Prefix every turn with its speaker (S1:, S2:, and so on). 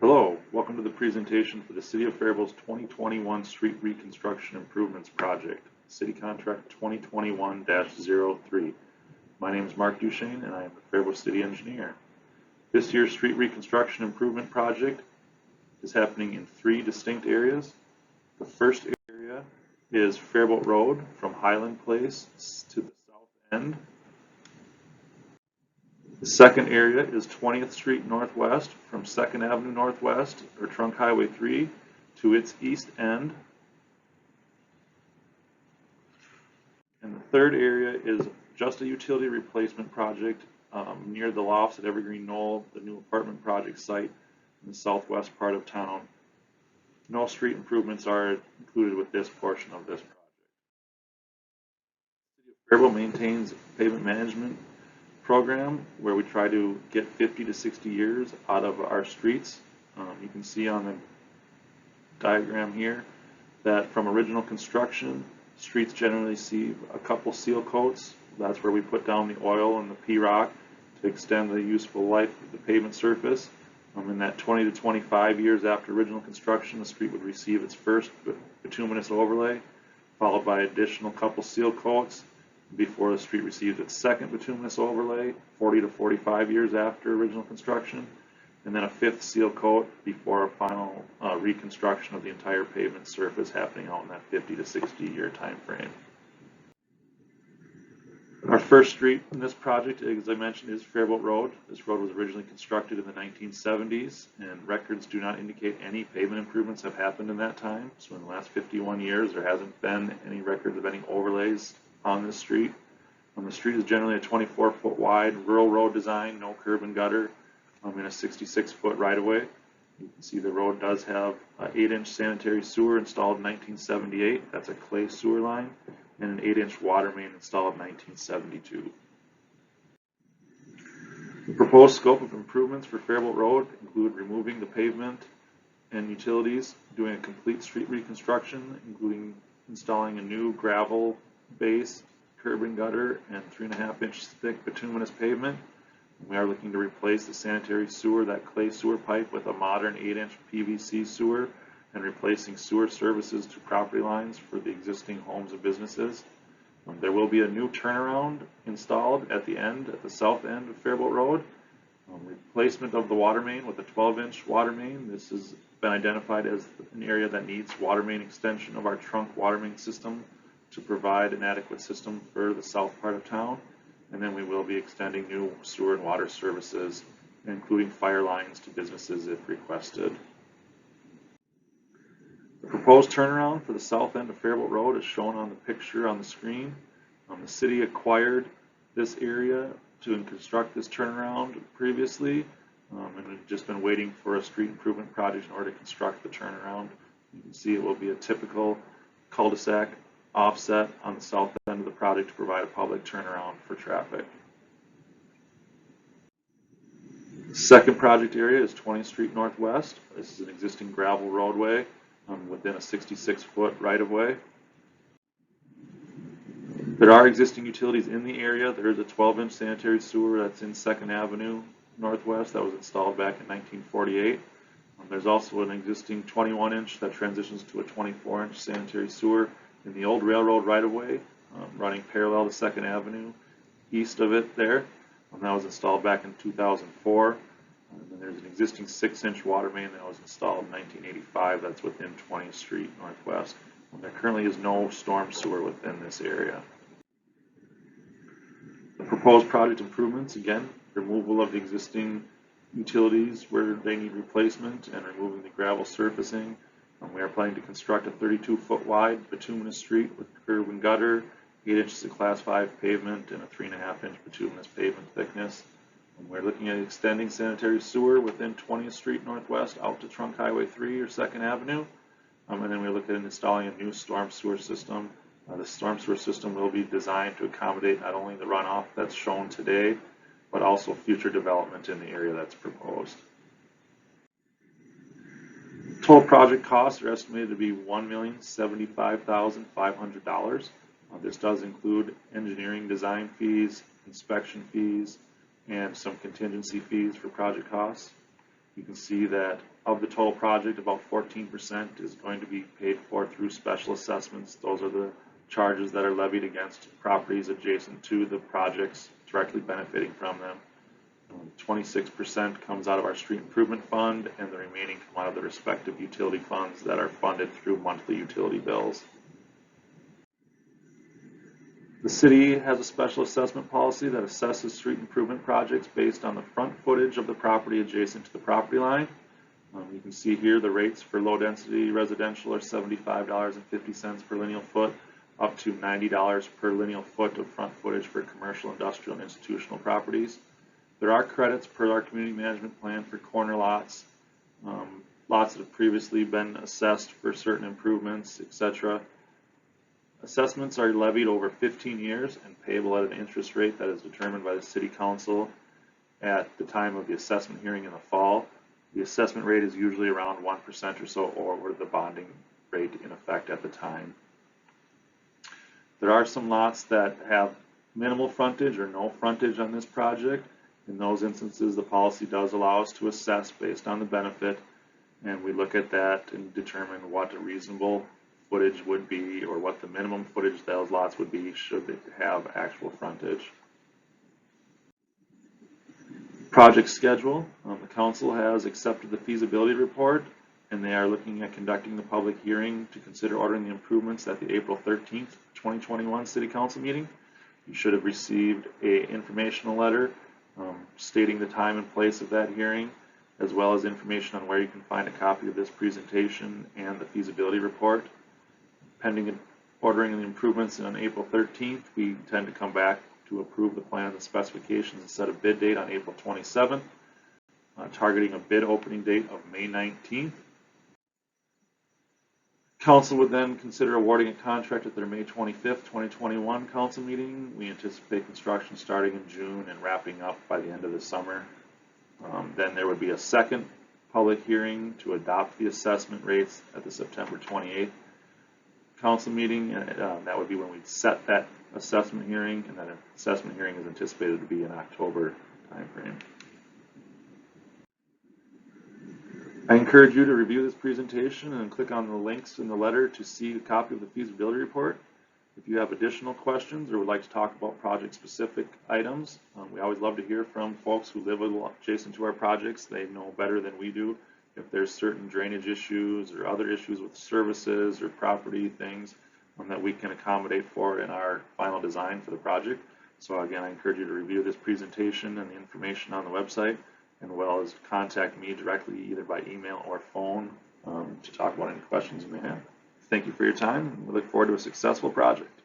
S1: Hello, welcome to the presentation for the City of Faribault's 2021 Street Reconstruction Improvements Project, City Contract 2021-03. My name is Mark Duchesne and I am the Faribault City Engineer. This year's Street Reconstruction Improvement Project is happening in three distinct areas. The first area is Fairboat Road from Highland Place to the south end. The second area is 20th Street Northwest from 2nd Avenue Northwest, or Trunk Highway 3, to its east end. And the third area is just a utility replacement project near the lofts at Evergreen Knoll, the new apartment project site in the southwest part of town. No street improvements are included with this portion of this project. The City of Faribault maintains pavement management program where we try to get 50 to 60 years out of our streets. You can see on the diagram here that from original construction, streets generally see a couple seal coats. That's where we put down the oil and the P-rock to extend the useful life of the pavement surface. In that 20 to 25 years after original construction, the street would receive its first bituminous overlay, followed by additional couple seal coats, before the street receives its second bituminous overlay 40 to 45 years after original construction, and then a fifth seal coat before a final reconstruction of the entire pavement surface happening out in that 50 to 60 year time frame. Our first street in this project, as I mentioned, is Fairboat Road. This road was originally constructed in the 1970s, and records do not indicate any pavement improvements have happened in that time. So in the last 51 years, there hasn't been any records of any overlays on this street. The street is generally a 24-foot wide rural road design, no curb and gutter, in a 66-foot right-of-way. You can see the road does have an 8-inch sanitary sewer installed in 1978. That's a clay sewer line, and an 8-inch water main installed in 1972. The proposed scope of improvements for Fairboat Road include removing the pavement and utilities, doing a complete street reconstruction, including installing a new gravel base, curb and gutter, and 3.5-inch thick bituminous pavement. We are looking to replace the sanitary sewer, that clay sewer pipe, with a modern 8-inch PVC sewer, and replacing sewer services to property lines for the existing homes and businesses. There will be a new turnaround installed at the south end of Fairboat Road. Replacement of the water main with a 12-inch water main. This has been identified as an area that needs water main extension of our trunk water main system to provide an adequate system for the south part of town. And then we will be extending new sewer and water services, including fire lines to businesses if requested. The proposed turnaround for the south end of Fairboat Road is shown on the picture on the screen. The city acquired this area to construct this turnaround previously, and we've just been waiting for a street improvement project in order to construct the turnaround. You can see it will be a typical cul-de-sac offset on the south end of the project to provide a public turnaround for traffic. The second project area is 20th Street Northwest. This is an existing gravel roadway within a 66-foot right-of-way. There are existing utilities in the area. There is a 12-inch sanitary sewer that's in 2nd Avenue Northwest that was installed back in 1948. There's also an existing 21-inch that transitions to a 24-inch sanitary sewer in the old railroad right-of-way, running parallel to 2nd Avenue, east of it there. That was installed back in 2004. And then there's an existing 6-inch water main that was installed in 1985 that's within 20th Street Northwest. And there currently is no storm sewer within this area. The proposed project improvements, again, removal of the existing utilities where they need replacement and removing the gravel surfacing. We are planning to construct a 32-foot wide bituminous street with curb and gutter, 8 inches of Class 5 pavement, and a 3.5-inch bituminous pavement thickness. We're looking at extending sanitary sewer within 20th Street Northwest out to Trunk Highway 3 or 2nd Avenue. And then we look at installing a new storm sewer system. The storm sewer system will be designed to accommodate not only the runoff that's shown today, but also future development in the area that's proposed. Total project costs are estimated to be $1,075,500. This does include engineering design fees, inspection fees, and some contingency fees for project costs. You can see that of the total project, about 14% is going to be paid for through special assessments. Those are the charges that are levied against properties adjacent to the projects directly benefiting from them. 26% comes out of our street improvement fund, and the remaining come out of the respective utility funds that are funded through monthly utility bills. The city has a special assessment policy that assesses street improvement projects based on the front footage of the property adjacent to the property line. You can see here the rates for low density residential are $75.50 per lineal foot, up to $90 per lineal foot of front footage for commercial, industrial, and institutional properties. There are credits per our community management plan for corner lots, lots that have previously been assessed for certain improvements, etc. Assessments are levied over 15 years and payable at an interest rate that is determined by the City Council at the time of the assessment hearing in the fall. The assessment rate is usually around 1% or so over the bonding rate in effect at the time. There are some lots that have minimal frontage or no frontage on this project. In those instances, the policy does allow us to assess based on the benefit, and we look at that and determine what a reasonable footage would be, or what the minimum footage those lots would be should they have actual frontage. Project schedule. The council has accepted the feasibility report, and they are looking at conducting the public hearing to consider ordering the improvements at the April 13th, 2021 City Council meeting. You should have received an informational letter stating the time and place of that hearing, as well as information on where you can find a copy of this presentation and the feasibility report. Pending ordering the improvements on April 13th, we intend to come back to approve the plan and specifications and set a bid date on April 27th, targeting a bid opening date of May 19th. Council would then consider awarding a contract at their May 25th, 2021 council meeting. We anticipate construction starting in June and wrapping up by the end of the summer. Then there would be a second public hearing to adopt the assessment rates at the September 28th council meeting. That would be when we'd set that assessment hearing, and that assessment hearing is anticipated to be in October timeframe. I encourage you to review this presentation and click on the links in the letter to see a copy of the feasibility report. If you have additional questions or would like to talk about project-specific items, we always love to hear from folks who live adjacent to our projects. They know better than we do if there's certain drainage issues or other issues with services or property things that we can accommodate for in our final design for the project. So again, I encourage you to review this presentation and the information on the website, as well as contact me directly either by email or phone to talk about any questions you may have. Thank you for your time, and we look forward to a successful project.